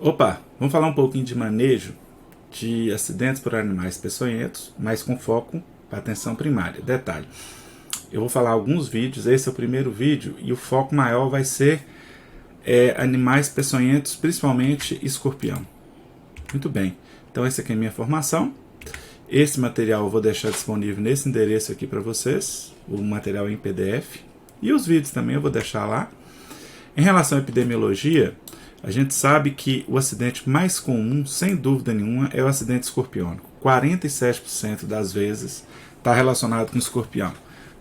Opa, vamos falar um pouquinho de manejo de acidentes por animais peçonhentos, mas com foco para atenção primária. Detalhe, eu vou falar alguns vídeos, esse é o primeiro vídeo e o foco maior vai ser animais peçonhentos, principalmente escorpião. Muito bem, então essa aqui é a minha formação. Esse material eu vou deixar disponível nesse endereço aqui para vocês, o material em PDF, e os vídeos também eu vou deixar lá. Em relação à epidemiologia, a gente sabe que o acidente mais comum, sem dúvida nenhuma, é o acidente escorpiônico. 47% das vezes está relacionado com escorpião.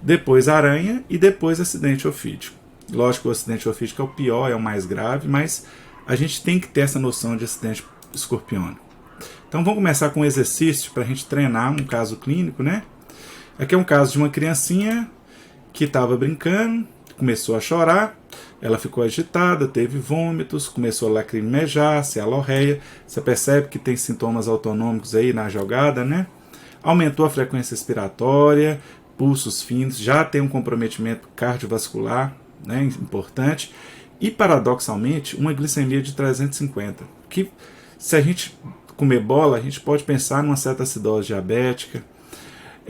Depois aranha e depois acidente ofídico. Lógico que o acidente ofídico é o pior, é o mais grave, mas a gente tem que ter essa noção de acidente escorpiônico. Então vamos começar com um exercício para a gente treinar um caso clínico, né? Aqui é um caso de uma criancinha que estava brincando, começou a chorar, ela ficou agitada, teve vômitos, começou a lacrimejar, se alorreia. Você percebe que tem sintomas autonômicos aí na jogada, né? Aumentou a frequência respiratória, pulsos finos, já tem um comprometimento cardiovascular, né, importante. E, paradoxalmente, uma glicemia de 350, que se a gente comer bola, a gente pode pensar numa certa acidose diabética.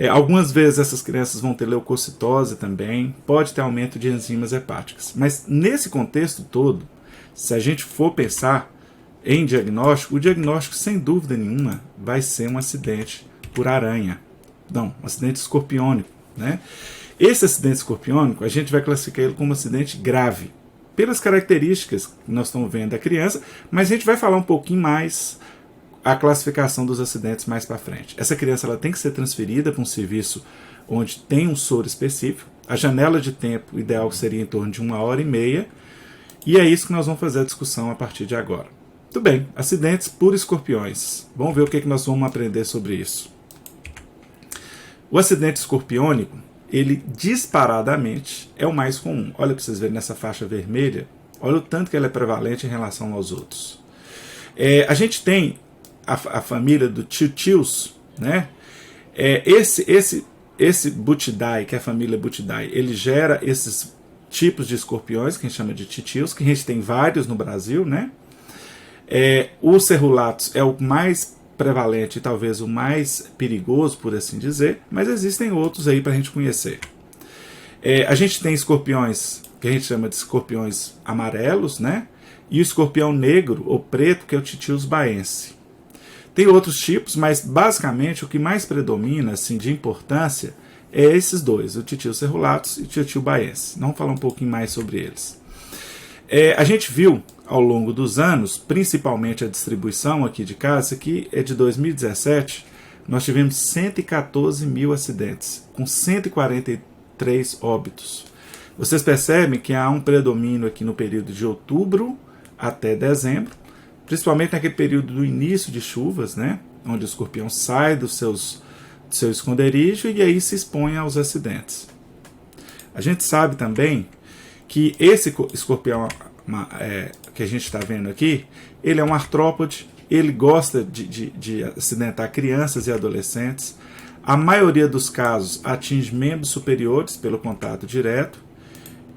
Algumas vezes essas crianças vão ter leucocitose também, pode ter aumento de enzimas hepáticas. Mas nesse contexto todo, se a gente for pensar em diagnóstico, o diagnóstico sem dúvida nenhuma vai ser um acidente por aranha. Não, um acidente escorpiônico, né? Esse acidente escorpiônico, a gente vai classificar ele como um acidente grave, pelas características que nós estamos vendo da criança, mas a gente vai falar um pouquinho mais a classificação dos acidentes mais para frente. Essa criança ela tem que ser transferida para um serviço onde tem um soro específico. A janela de tempo ideal seria em torno de 1h30, e é isso que nós vamos fazer a discussão a partir de agora. Muito bem, acidentes por escorpiões. Vamos ver o que nós vamos aprender sobre isso. O acidente escorpiônico, ele disparadamente é o mais comum. Olha para vocês verem nessa faixa vermelha, olha o tanto que ela é prevalente em relação aos outros. A gente tem a família do Titius, né? Esse Butidae, que é a família Butidae, ele gera esses tipos de escorpiões, que a gente chama de Titius, que a gente tem vários no Brasil, né? O Cerulatus é o mais prevalente e talvez o mais perigoso, por assim dizer, mas existem outros aí para a gente conhecer. A gente tem escorpiões que a gente chama de escorpiões amarelos, né? E o escorpião negro ou preto, que é o Titius baense. Tem outros tipos, mas basicamente o que mais predomina assim, de importância é esses dois, o Titius cerulatus e o Titius baense. Vamos falar um pouquinho mais sobre eles. A gente viu ao longo dos anos, principalmente a distribuição aqui de casa, aqui é de 2017, nós tivemos 114 mil acidentes, com 143 óbitos. Vocês percebem que há um predomínio aqui no período de outubro até dezembro, principalmente naquele período do início de chuvas, né, onde o escorpião sai do seu esconderijo e aí se expõe aos acidentes. A gente sabe também que esse escorpião que a gente está vendo aqui, ele é um artrópode, ele gosta de acidentar crianças e adolescentes. A maioria dos casos atinge membros superiores pelo contato direto.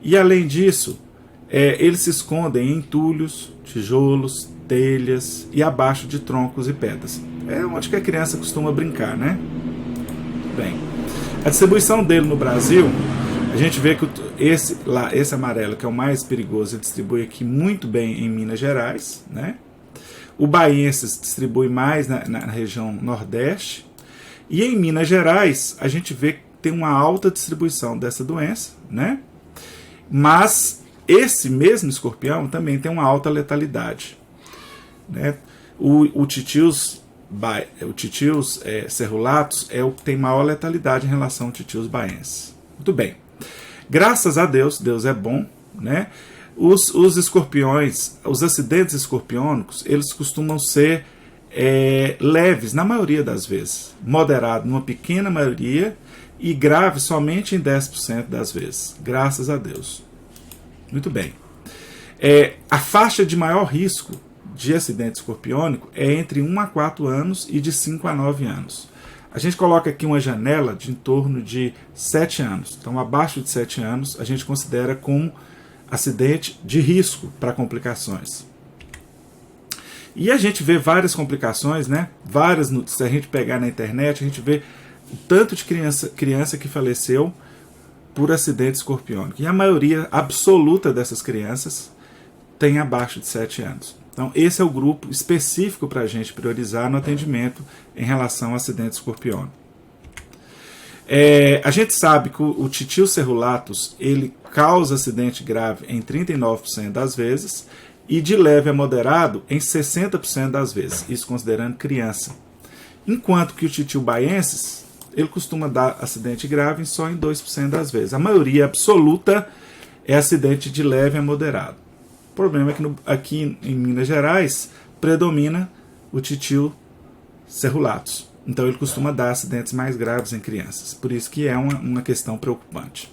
E além disso, eles se escondem em entulhos, tijolos, telhas e abaixo de troncos e pedras. É onde que a criança costuma brincar, né? Bem, a distribuição dele no Brasil, a gente vê que esse amarelo, que é o mais perigoso, ele distribui aqui muito bem em Minas Gerais, né? O baense se distribui mais na região nordeste. E em Minas Gerais, a gente vê que tem uma alta distribuição dessa doença, né? Mas esse mesmo escorpião também tem uma alta letalidade, né? O Titius cerulatus é o que tem maior letalidade em relação ao Titius baense. Muito bem. Graças a Deus, Deus é bom, né? Os escorpiões, os acidentes escorpiônicos, eles costumam ser leves na maioria das vezes, moderado numa pequena maioria e grave somente em 10% das vezes. Graças a Deus. Muito bem. A faixa de maior risco de acidente escorpiônico é entre 1 a 4 anos e de 5 a 9 anos. A gente coloca aqui uma janela de em torno de 7 anos. Então, abaixo de 7 anos, a gente considera como acidente de risco para complicações. E a gente vê várias complicações, né? Várias, se a gente pegar na internet, a gente vê o tanto de criança que faleceu por acidente escorpiônico. E a maioria absoluta dessas crianças tem abaixo de 7 anos. Então, esse é o grupo específico para a gente priorizar no atendimento em relação ao acidente escorpiônico. A gente sabe que o titio cerulatus ele causa acidente grave em 39% das vezes e de leve a moderado em 60% das vezes, isso considerando criança. Enquanto que o titio baiensis ele costuma dar acidente grave só em 2% das vezes. A maioria absoluta é acidente de leve a moderado. O problema é que aqui em Minas Gerais predomina o titio cerulatus. Então ele costuma dar acidentes mais graves em crianças. Por isso que é uma questão preocupante.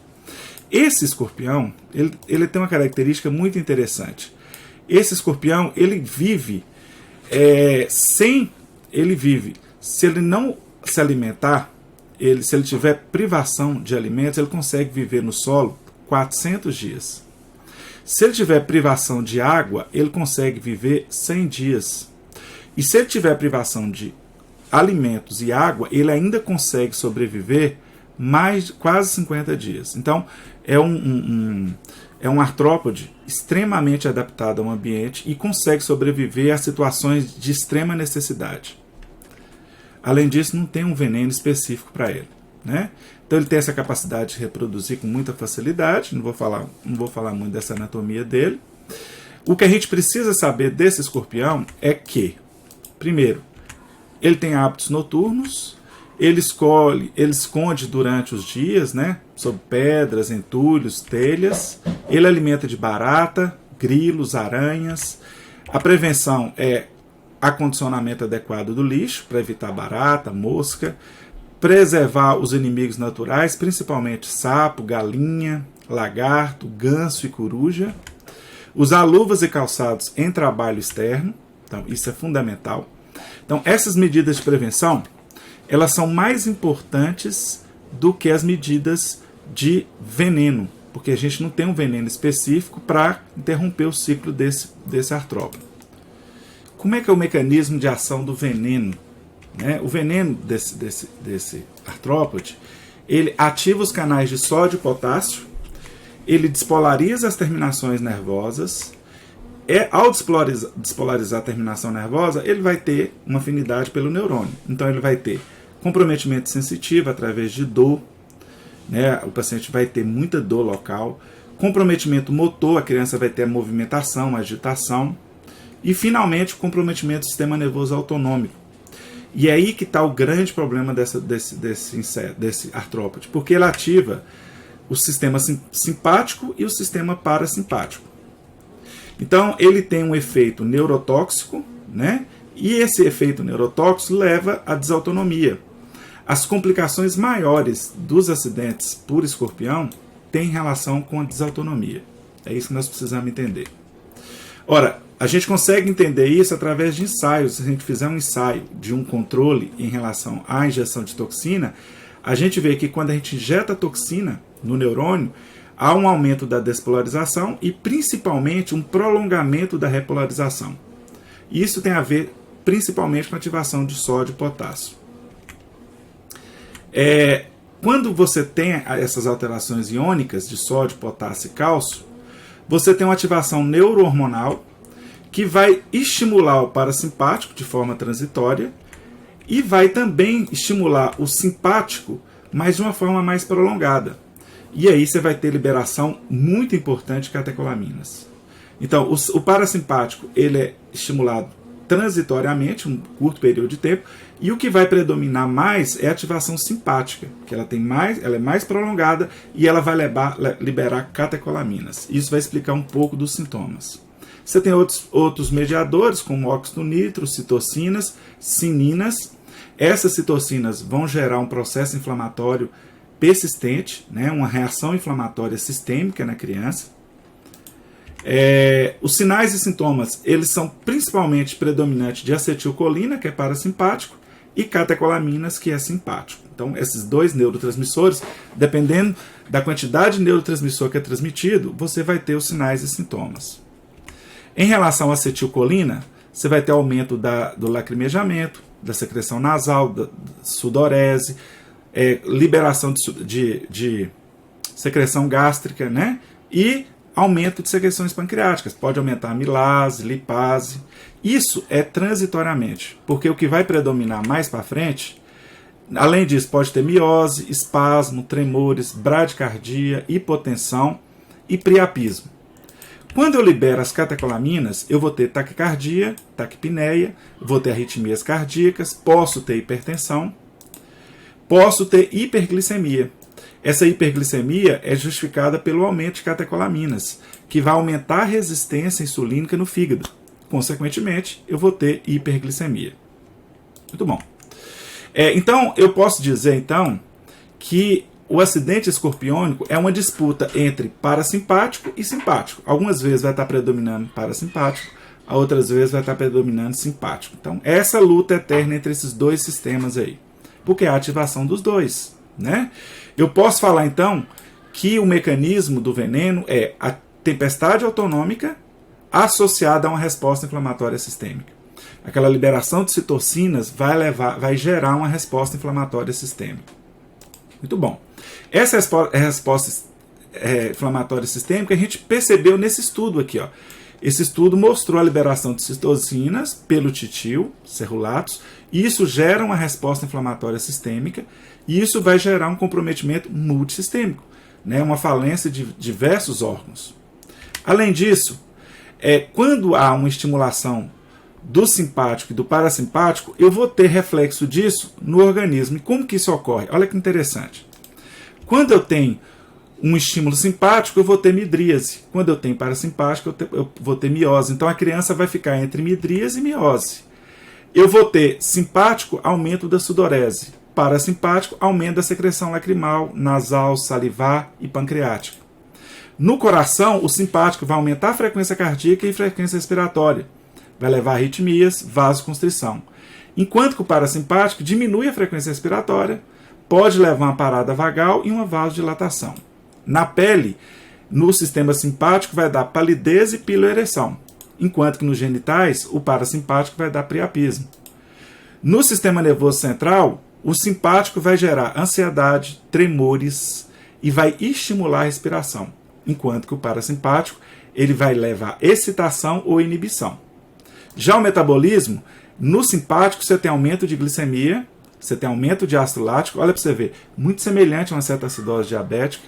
Esse escorpião, ele tem uma característica muito interessante. Esse escorpião, ele vive se ele não se alimentar, se ele tiver privação de alimentos, ele consegue viver no solo 400 dias. Se ele tiver privação de água, ele consegue viver 100 dias. E se ele tiver privação de alimentos e água, ele ainda consegue sobreviver quase 50 dias. Então, é um artrópode extremamente adaptado ao ambiente e consegue sobreviver a situações de extrema necessidade. Além disso, não tem um veneno específico para ele, né? Então ele tem essa capacidade de reproduzir com muita facilidade. Não vou falar muito dessa anatomia dele. O que a gente precisa saber desse escorpião é que, primeiro, ele tem hábitos noturnos, ele esconde durante os dias, né, sob pedras, entulhos, telhas. Ele alimenta de barata, grilos, aranhas. A prevenção é acondicionamento adequado do lixo para evitar barata, mosca. Preservar os inimigos naturais, principalmente sapo, galinha, lagarto, ganso e coruja. Usar luvas e calçados em trabalho externo. Então, isso é fundamental. Então, essas medidas de prevenção, elas são mais importantes do que as medidas de veneno, porque a gente não tem um veneno específico para interromper o ciclo desse artrópode. Como é que é o mecanismo de ação do veneno? O veneno desse artrópode, ele ativa os canais de sódio e potássio, ele despolariza as terminações nervosas. Ao despolarizar a terminação nervosa, ele vai ter uma afinidade pelo neurônio. Então ele vai ter comprometimento sensitivo através de dor, né? O paciente vai ter muita dor local. Comprometimento motor, a criança vai ter a movimentação, a agitação. E finalmente o comprometimento do sistema nervoso autonômico. E é aí que está o grande problema desse artrópode, porque ele ativa o sistema simpático e o sistema parasimpático. Então, ele tem um efeito neurotóxico, né? E esse efeito neurotóxico leva à desautonomia. As complicações maiores dos acidentes por escorpião têm relação com a desautonomia. É isso que nós precisamos entender. Ora, a gente consegue entender isso através de ensaios. Se a gente fizer um ensaio de um controle em relação à injeção de toxina, a gente vê que quando a gente injeta toxina no neurônio, há um aumento da despolarização e principalmente um prolongamento da repolarização. Isso tem a ver principalmente com a ativação de sódio e potássio. Quando você tem essas alterações iônicas de sódio, potássio e cálcio, você tem uma ativação neurohormonal que vai estimular o parasimpático de forma transitória e vai também estimular o simpático, mas de uma forma mais prolongada. E aí você vai ter liberação muito importante de catecolaminas. Então, o parasimpático ele é estimulado transitoriamente, um curto período de tempo, e o que vai predominar mais é a ativação simpática, que ela é mais prolongada e ela vai liberar catecolaminas. Isso vai explicar um pouco dos sintomas. Você tem outros mediadores, como óxido nitro, citocinas, cininas. Essas citocinas vão gerar um processo inflamatório persistente, né, uma reação inflamatória sistêmica na criança. Os sinais e sintomas, eles são principalmente predominantes de acetilcolina, que é parasimpático, e catecolaminas, que é simpático. Então, esses dois neurotransmissores, dependendo da quantidade de neurotransmissor que é transmitido, você vai ter os sinais e sintomas. Em relação à acetilcolina, você vai ter aumento do lacrimejamento, da secreção nasal, da sudorese, liberação de secreção gástrica, né? E aumento de secreções pancreáticas. Pode aumentar a amilase, lipase. Isso é transitoriamente, porque o que vai predominar mais para frente, além disso, pode ter miose, espasmo, tremores, bradicardia, hipotensão e priapismo. Quando eu libero as catecolaminas, eu vou ter taquicardia, taquipneia, vou ter arritmias cardíacas, posso ter hipertensão, posso ter hiperglicemia. Essa hiperglicemia é justificada pelo aumento de catecolaminas, que vai aumentar a resistência insulínica no fígado. Consequentemente, eu vou ter hiperglicemia. Muito bom. Então, eu posso dizer, então, que o acidente escorpiônico é uma disputa entre parasimpático e simpático. Algumas vezes vai estar predominando parasimpático, outras vezes vai estar predominando simpático. Então, essa luta eterna entre esses dois sistemas aí, porque é a ativação dos dois, né? Eu posso falar, então, que o mecanismo do veneno é a tempestade autonômica associada a uma resposta inflamatória sistêmica. Aquela liberação de citocinas vai gerar uma resposta inflamatória sistêmica. Muito bom. Essa resposta inflamatória sistêmica a gente percebeu nesse estudo aqui, ó. Esse estudo mostrou a liberação de citocinas pelo titil, cerulatos, e isso gera uma resposta inflamatória sistêmica, e isso vai gerar um comprometimento multissistêmico, né, uma falência de diversos órgãos. Além disso, quando há uma estimulação do simpático e do parasimpático, eu vou ter reflexo disso no organismo. E como que isso ocorre? Olha que interessante. Quando eu tenho um estímulo simpático, eu vou ter midríase. Quando eu tenho parasimpático, eu vou ter miose. Então a criança vai ficar entre midríase e miose. Eu vou ter simpático, aumento da sudorese. Parasimpático, aumento da secreção lacrimal, nasal, salivar e pancreática. No coração, o simpático vai aumentar a frequência cardíaca e frequência respiratória. Vai levar a arritmias, vasoconstrição. Enquanto que o parasimpático diminui a frequência respiratória, pode levar a uma parada vagal e uma vasodilatação. Na pele, no sistema simpático, vai dar palidez e piloereção, enquanto que nos genitais, o parasimpático vai dar priapismo. No sistema nervoso central, o simpático vai gerar ansiedade, tremores e vai estimular a respiração, enquanto que o parasimpático ele vai levar excitação ou inibição. Já o metabolismo, no simpático você tem aumento de glicemia, você tem aumento de ácido lático, olha para você ver, muito semelhante a uma cetoacidose diabética.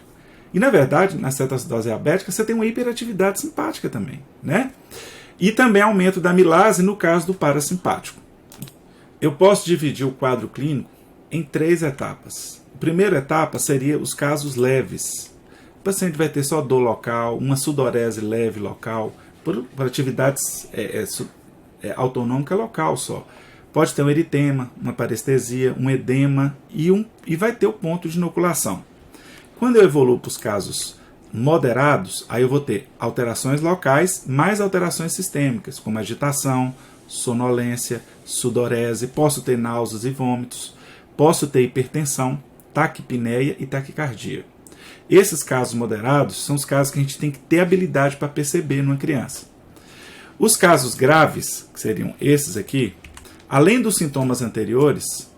E na verdade, na cetoacidose diabética, você tem uma hiperatividade simpática também, né? E também aumento da amilase no caso do parasimpático. Eu posso dividir o quadro clínico em 3 etapas. A primeira etapa seria os casos leves. O paciente vai ter só dor local, uma sudorese leve local, por atividades autonômica local só. Pode ter um eritema, uma parestesia, um edema e vai ter o ponto de inoculação. Quando eu evoluo para os casos moderados, aí eu vou ter alterações locais, mais alterações sistêmicas, como agitação, sonolência, sudorese, posso ter náuseas e vômitos, posso ter hipertensão, taquipneia e taquicardia. Esses casos moderados são os casos que a gente tem que ter habilidade para perceber numa criança. Os casos graves, que seriam esses aqui, além dos sintomas anteriores,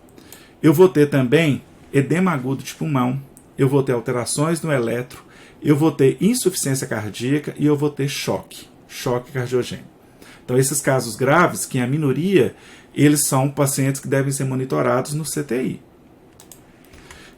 eu vou ter também edema agudo de pulmão, eu vou ter alterações no eletro, eu vou ter insuficiência cardíaca e eu vou ter choque cardiogênico. Então, esses casos graves, que é a minoria, eles são pacientes que devem ser monitorados no CTI.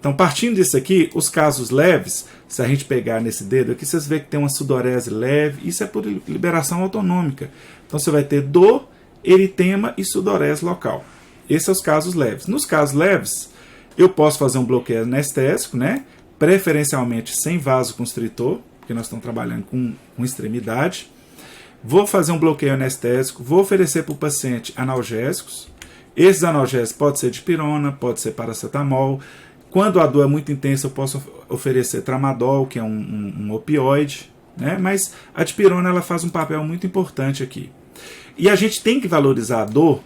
Então, partindo disso aqui, os casos leves, se a gente pegar nesse dedo aqui, vocês veem que tem uma sudorese leve, isso é por liberação autonômica. Então, você vai ter dor, eritema e sudorese local. Esses são os casos leves. Nos casos leves, eu posso fazer um bloqueio anestésico, né? Preferencialmente sem vasoconstritor, porque nós estamos trabalhando com extremidade. Vou fazer um bloqueio anestésico, vou oferecer para o paciente analgésicos. Esses analgésicos podem ser dipirona, pode ser paracetamol. Quando a dor é muito intensa, eu posso oferecer tramadol, que é um opioide, né? Mas a dipirona ela faz um papel muito importante aqui. E a gente tem que valorizar a dor,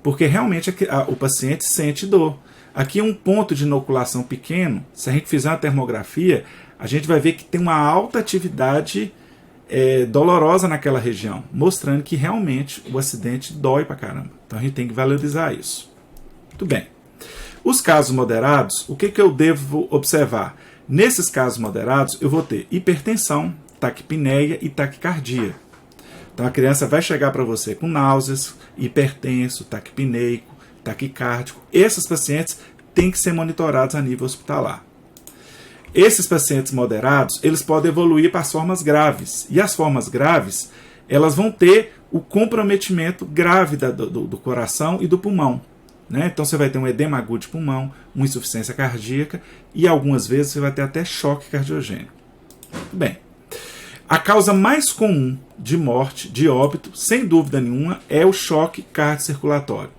porque realmente o paciente sente dor. Aqui é um ponto de inoculação pequeno. Se a gente fizer uma termografia, a gente vai ver que tem uma alta atividade dolorosa naquela região, mostrando que realmente o acidente dói pra caramba. Então a gente tem que valorizar isso. Muito bem. Os casos moderados, o que eu devo observar? Nesses casos moderados, eu vou ter hipertensão, taquipneia e taquicardia. Então a criança vai chegar para você com náuseas, hipertenso, taquipneico, taquicárdico. Esses pacientes têm que ser monitorados a nível hospitalar. Esses pacientes moderados, eles podem evoluir para as formas graves. E as formas graves, elas vão ter o comprometimento grave do coração e do pulmão. Né? Então você vai ter um edema agudo de pulmão, uma insuficiência cardíaca e algumas vezes você vai ter até choque cardiogênico. Bem, a causa mais comum de morte, de óbito, sem dúvida nenhuma, é o choque cardiocirculatório.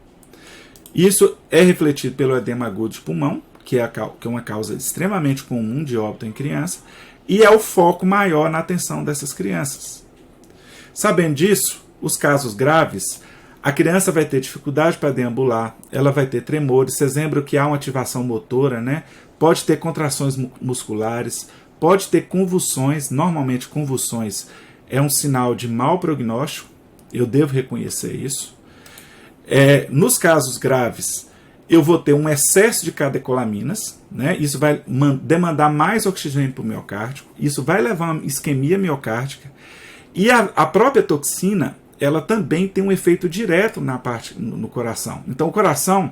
Isso é refletido pelo edema agudo de pulmão, que é uma causa extremamente comum de óbito em criança, e é o foco maior na atenção dessas crianças. Sabendo disso, os casos graves, a criança vai ter dificuldade para deambular, ela vai ter tremores, vocês lembram que há uma ativação motora, né? Pode ter contrações musculares, pode ter convulsões, normalmente convulsões é um sinal de mau prognóstico, eu devo reconhecer isso. Nos casos graves, eu vou ter um excesso de catecolaminas, né? Isso vai demandar mais oxigênio para o miocárdio, isso vai levar a uma isquemia miocárdica, e a própria toxina, ela também tem um efeito direto no coração. Então o coração,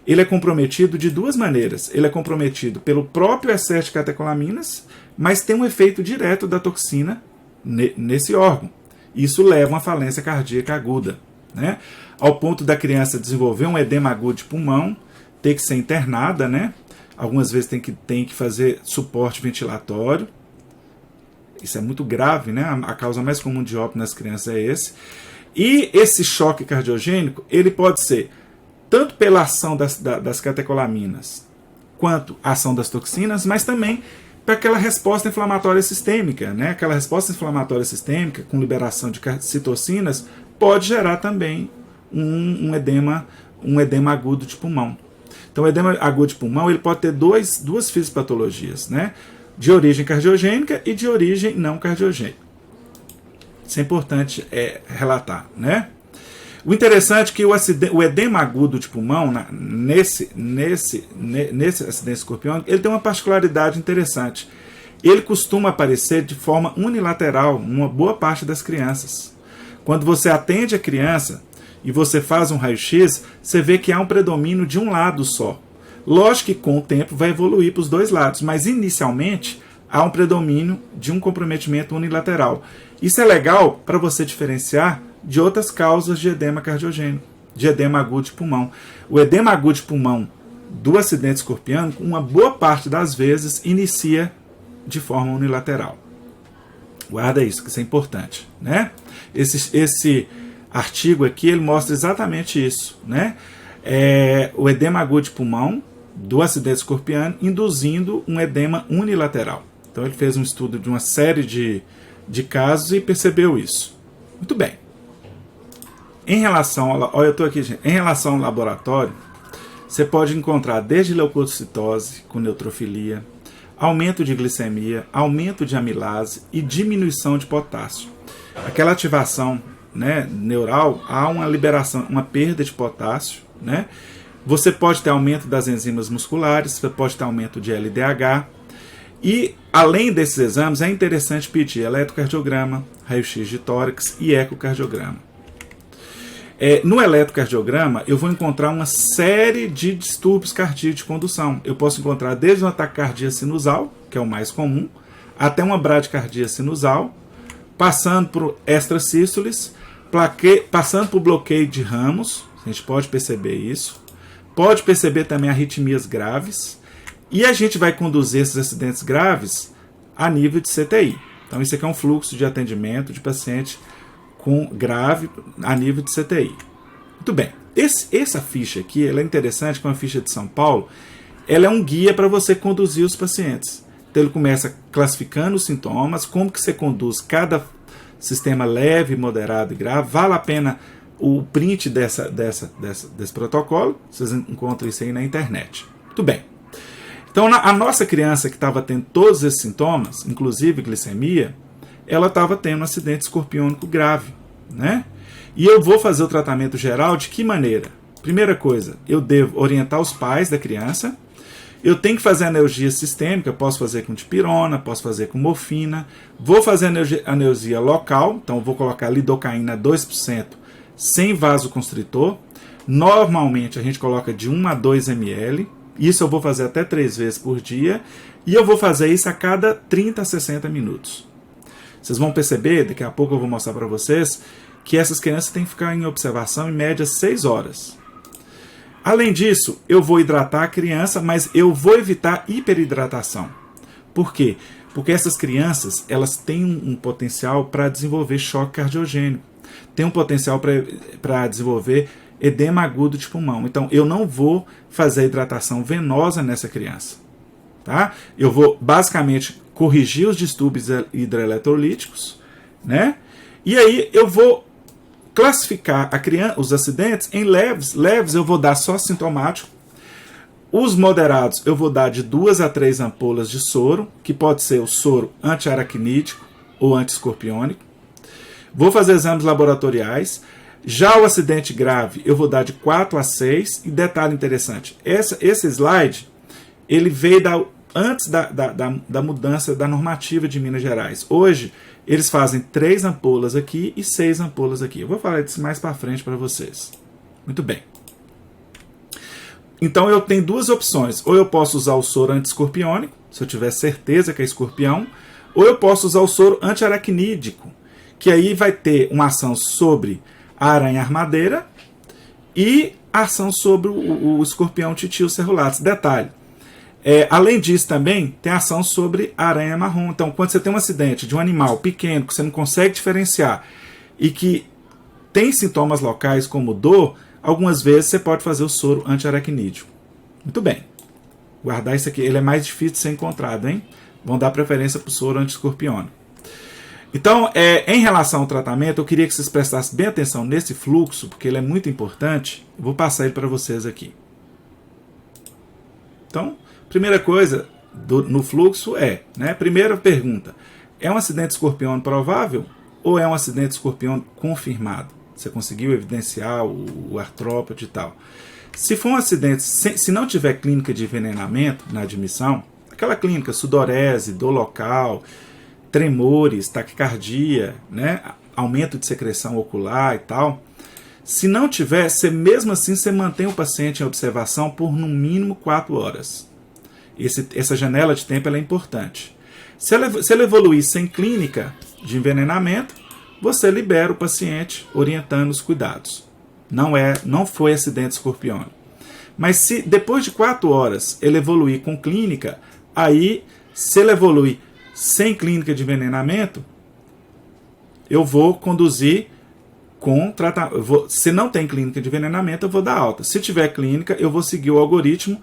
ele é comprometido de duas maneiras. Ele é comprometido pelo próprio excesso de catecolaminas, mas tem um efeito direto da toxina nesse órgão. Isso leva a uma falência cardíaca aguda, né? Ao ponto da criança desenvolver um edema agudo de pulmão, ter que ser internada, né? Algumas vezes tem que fazer suporte ventilatório. Isso é muito grave, né? A causa mais comum de óbito nas crianças é esse. E esse choque cardiogênico, ele pode ser tanto pela ação das catecolaminas, quanto a ação das toxinas, mas também para aquela resposta inflamatória sistêmica, né? Aquela resposta inflamatória sistêmica, com liberação de citocinas, pode gerar também um edema agudo de pulmão. Então, o edema agudo de pulmão ele pode ter duas fisiopatologias, né? De origem cardiogênica e de origem não cardiogênica. Isso é importante relatar, né? O interessante é que o edema agudo de pulmão, nesse acidente escorpiônico, ele tem uma particularidade interessante. Ele costuma aparecer de forma unilateral, uma boa parte das crianças. Quando você atende a criança e você faz um raio-x, você vê que há um predomínio de um lado só. Lógico que com o tempo vai evoluir para os dois lados, mas inicialmente há um predomínio de um comprometimento unilateral. Isso é legal para você diferenciar de outras causas de edema cardiogênico, de edema agudo de pulmão. O edema agudo de pulmão do acidente escorpiônico, uma boa parte das vezes, inicia de forma unilateral. Guarda isso, que isso é importante, né? Esse artigo aqui, ele mostra exatamente isso, né? O edema agudo de pulmão do acidente escorpiônico induzindo um edema unilateral. Então ele fez um estudo de uma série de casos e percebeu isso. Muito bem. Em relação ao laboratório, você pode encontrar desde leucocitose com neutrofilia, aumento de glicemia, aumento de amilase e diminuição de potássio. Aquela ativação, né, neural, há uma liberação, uma perda de potássio, né? Você pode ter aumento das enzimas musculares, você pode ter aumento de LDH. E, além desses exames, é interessante pedir eletrocardiograma, raio-x de tórax e ecocardiograma. No eletrocardiograma, eu vou encontrar uma série de distúrbios cardíacos de condução. Eu posso encontrar desde uma taquicardia sinusal, que é o mais comum, até uma bradicardia sinusal, passando por extrasístoles, passando por bloqueio de ramos, a gente pode perceber isso. Pode perceber também arritmias graves. E a gente vai conduzir esses acidentes graves a nível de CTI. Então, isso aqui é um fluxo de atendimento de paciente grave a nível de CTI. Muito bem. Essa ficha aqui ela é interessante, que é uma ficha de São Paulo. Ela é um guia para você conduzir os pacientes. Então, ele começa classificando os sintomas, como que você conduz cada sistema leve, moderado e grave. Vale a pena o print desse protocolo. Vocês encontram isso aí na internet. Muito bem. Então, a nossa criança que estava tendo todos esses sintomas, inclusive glicemia, ela estava tendo um acidente escorpiônico grave, né? E eu vou fazer o tratamento geral de que maneira? Primeira coisa, eu devo orientar os pais da criança. Eu tenho que fazer analgesia sistêmica, posso fazer com dipirona, posso fazer com morfina. Vou fazer analgesia local, então vou colocar lidocaína 2% sem vasoconstritor. Normalmente a gente coloca de 1 a 2 ml. Isso eu vou fazer até 3 vezes por dia. E eu vou fazer isso a cada 30 a 60 minutos. Vocês vão perceber, daqui a pouco eu vou mostrar para vocês, que essas crianças têm que ficar em observação em média 6 horas. Além disso, eu vou hidratar a criança, mas eu vou evitar hiperidratação. Por quê? Porque essas crianças, elas têm um potencial para desenvolver choque cardiogênico. Tem um potencial para desenvolver edema agudo de pulmão. Então, eu não vou fazer a hidratação venosa nessa criança. Tá? Eu vou, basicamente, corrigir os distúrbios hidroeletrolíticos, né? E aí, eu vou classificar os acidentes em leves. Leves eu vou dar só sintomático. Os moderados eu vou dar de 2 a 3 ampolas de soro, que pode ser o soro antiaracnídico ou antiescorpiônico. Vou fazer exames laboratoriais. Já o acidente grave eu vou dar de 4 a 6. E detalhe interessante, esse slide ele veio antes da mudança da normativa de Minas Gerais. Hoje eles fazem 3 ampolas aqui e 6 ampolas aqui. Eu vou falar disso mais para frente para vocês. Muito bem. Então eu tenho 2 opções. Ou eu posso usar o soro antiescorpiônico, se eu tiver certeza que é escorpião, ou eu posso usar o soro antiaracnídico, que aí vai ter uma ação sobre a aranha armadeira e ação sobre o escorpião titio cerulatus. Detalhe. Além disso também tem ação sobre a aranha marrom. Então quando você tem um acidente de um animal pequeno que você não consegue diferenciar e que tem sintomas locais como dor, algumas vezes você pode fazer o soro antiaracnídeo. Muito bem. Guardar isso aqui, ele é mais difícil de ser encontrado, hein? Vão dar preferência para o soro antiescorpiônico. Então, em relação ao tratamento, eu queria que vocês prestassem bem atenção nesse fluxo, porque ele é muito importante. Eu vou passar ele para vocês aqui. Então, primeira coisa no fluxo né? Primeira pergunta, é um acidente escorpiônico provável ou é um acidente escorpiônico confirmado? Você conseguiu evidenciar o artrópode e tal. Se for um acidente, se não tiver clínica de envenenamento na admissão, aquela clínica, sudorese, dor local, tremores, taquicardia, né? Aumento de secreção ocular e tal, se não tiver, mesmo assim você mantém o paciente em observação por no mínimo 4 horas. Essa janela de tempo ela é importante. Se ele evoluir sem clínica de envenenamento, você libera o paciente orientando os cuidados. Não foi acidente escorpiônico. Mas se depois de 4 horas ele evoluir com clínica, aí se ele evoluir sem clínica de envenenamento, eu vou conduzir com tratamento. Se não tem clínica de envenenamento, eu vou dar alta. Se tiver clínica, eu vou seguir o algoritmo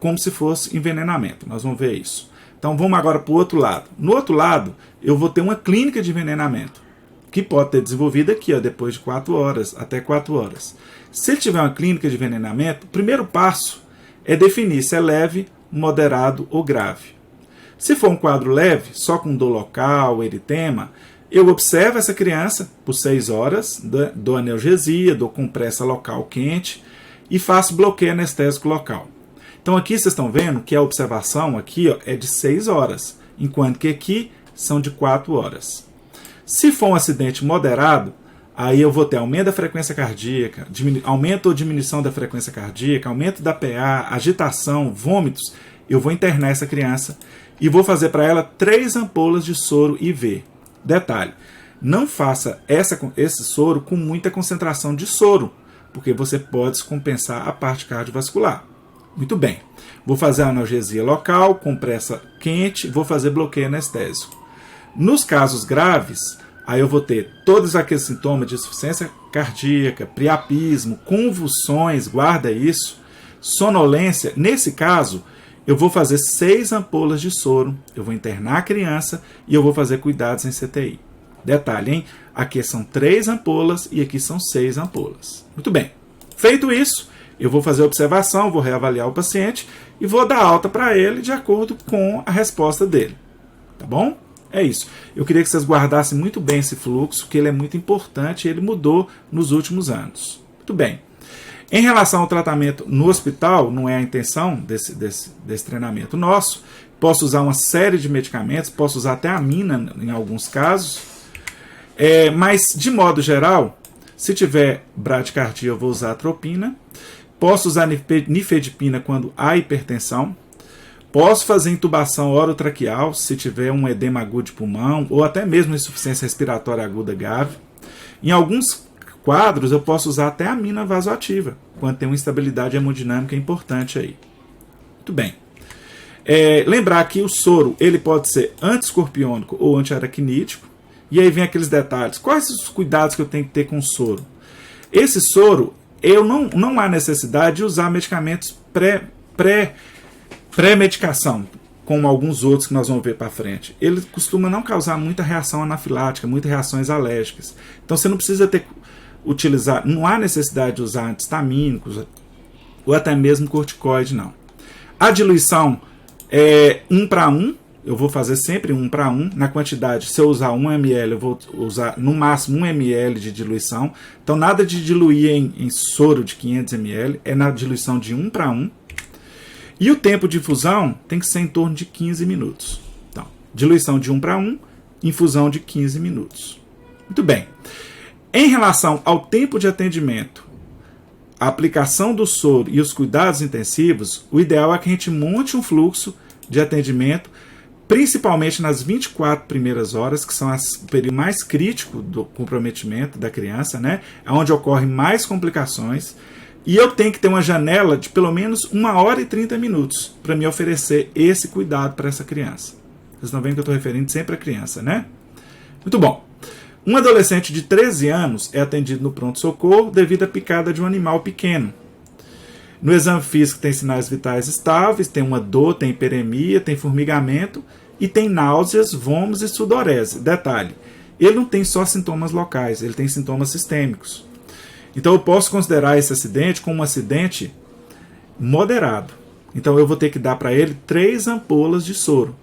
como se fosse envenenamento. Nós vamos ver isso. Então vamos agora para o outro lado. No outro lado, eu vou ter uma clínica de envenenamento, que pode ter desenvolvido aqui, depois de 4 horas, até 4 horas. Se ele tiver uma clínica de envenenamento, o primeiro passo é definir se é leve, moderado ou grave. Se for um quadro leve, só com dor local, eritema, eu observo essa criança por 6 horas, dou analgesia, dou compressa local quente e faço bloqueio anestésico local. Então aqui vocês estão vendo que a observação aqui é de 6 horas, enquanto que aqui são de 4 horas. Se for um acidente moderado, aí eu vou ter aumento da frequência cardíaca, aumento ou diminuição da frequência cardíaca, aumento da PA, agitação, vômitos, eu vou internar essa criança e vou fazer para ela 3 ampolas de soro IV. Detalhe, não faça esse soro com muita concentração de soro, porque você pode descompensar a parte cardiovascular. Muito bem, vou fazer a analgesia local, compressa quente, vou fazer bloqueio anestésico. Nos casos graves, aí eu vou ter todos aqueles sintomas de insuficiência cardíaca, priapismo, convulsões, guarda isso, sonolência. Nesse caso, eu vou fazer 6 ampolas de soro, eu vou internar a criança e eu vou fazer cuidados em CTI. Detalhe, hein? Aqui são 3 ampolas e aqui são 6 ampolas. Muito bem. Feito isso, eu vou fazer a observação, vou reavaliar o paciente e vou dar alta para ele de acordo com a resposta dele. Tá bom? É isso. Eu queria que vocês guardassem muito bem esse fluxo, que ele é muito importante e ele mudou nos últimos anos. Muito bem. Em relação ao tratamento no hospital, não é a intenção desse treinamento nosso, posso usar uma série de medicamentos, posso usar até amina em alguns casos, mas de modo geral, se tiver bradicardia eu vou usar atropina, posso usar nifedipina quando há hipertensão, posso fazer intubação orotraqueal se tiver um edema agudo de pulmão ou até mesmo insuficiência respiratória aguda grave. Em alguns quadros eu posso usar até amina vasoativa, quando tem uma instabilidade hemodinâmica importante aí. Muito bem. Lembrar que o soro ele pode ser antiescorpiônico ou antiaracnídeo. E aí vem aqueles detalhes. Quais os cuidados que eu tenho que ter com o soro? Esse soro, não há necessidade de usar medicamentos pré-medicação, como alguns outros que nós vamos ver para frente. Ele costuma não causar muita reação anafilática, muitas reações alérgicas. Então você não precisa não há necessidade de usar antihistamínicos ou até mesmo corticoide, não. A diluição é 1:1, eu vou fazer sempre 1:1, na quantidade, se eu usar 1 ml, eu vou usar no máximo 1 ml de diluição, então nada de diluir em soro de 500 ml, é na diluição de 1:1, e o tempo de infusão tem que ser em torno de 15 minutos. Então, diluição de 1:1, infusão de 15 minutos. Muito bem. Em relação ao tempo de atendimento, a aplicação do soro e os cuidados intensivos, o ideal é que a gente monte um fluxo de atendimento, principalmente nas 24 primeiras horas, que são o período mais crítico do comprometimento da criança, né? É onde ocorrem mais complicações. E eu tenho que ter uma janela de pelo menos 1 hora e 30 minutos para me oferecer esse cuidado para essa criança. Vocês estão vendo que eu estou referindo sempre à criança, né? Muito bom. Um adolescente de 13 anos é atendido no pronto-socorro devido à picada de um animal pequeno. No exame físico tem sinais vitais estáveis, tem uma dor, tem hiperemia, tem formigamento e tem náuseas, vômitos e sudorese. Detalhe, ele não tem só sintomas locais, ele tem sintomas sistêmicos. Então eu posso considerar esse acidente como um acidente moderado. Então eu vou ter que dar para ele 3 ampolas de soro,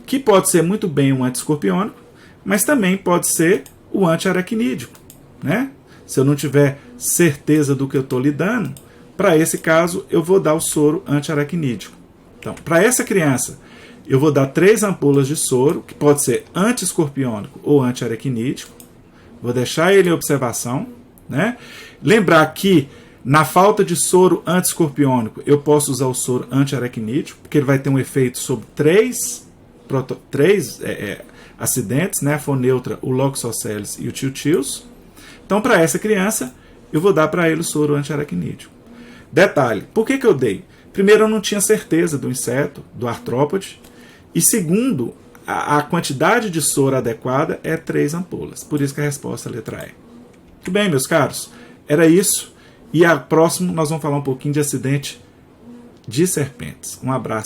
que pode ser muito bem um antiescorpiônico, mas também pode ser o antiaracnídico, né? Se eu não tiver certeza do que eu estou lidando, para esse caso eu vou dar o soro antiaracnídico. Então, para essa criança, eu vou dar 3 ampolas de soro, que pode ser antiescorpiônico ou antiaracnídico. Vou deixar ele em observação, né? Lembrar que na falta de soro antiescorpiônico, eu posso usar o soro antiaracnídico, porque ele vai ter um efeito sobre 3 acidentes, né? A foneutra, o Loxosceles e o Tiltius. Então, para essa criança, eu vou dar para ele o soro antiaracnídeo. Detalhe, por que eu dei? Primeiro, eu não tinha certeza do inseto, do artrópode. E segundo, a quantidade de soro adequada é 3 ampolas. Por isso que a resposta é a letra E. Muito bem, meus caros. Era isso. E a próximo nós vamos falar um pouquinho de acidente de serpentes. Um abraço.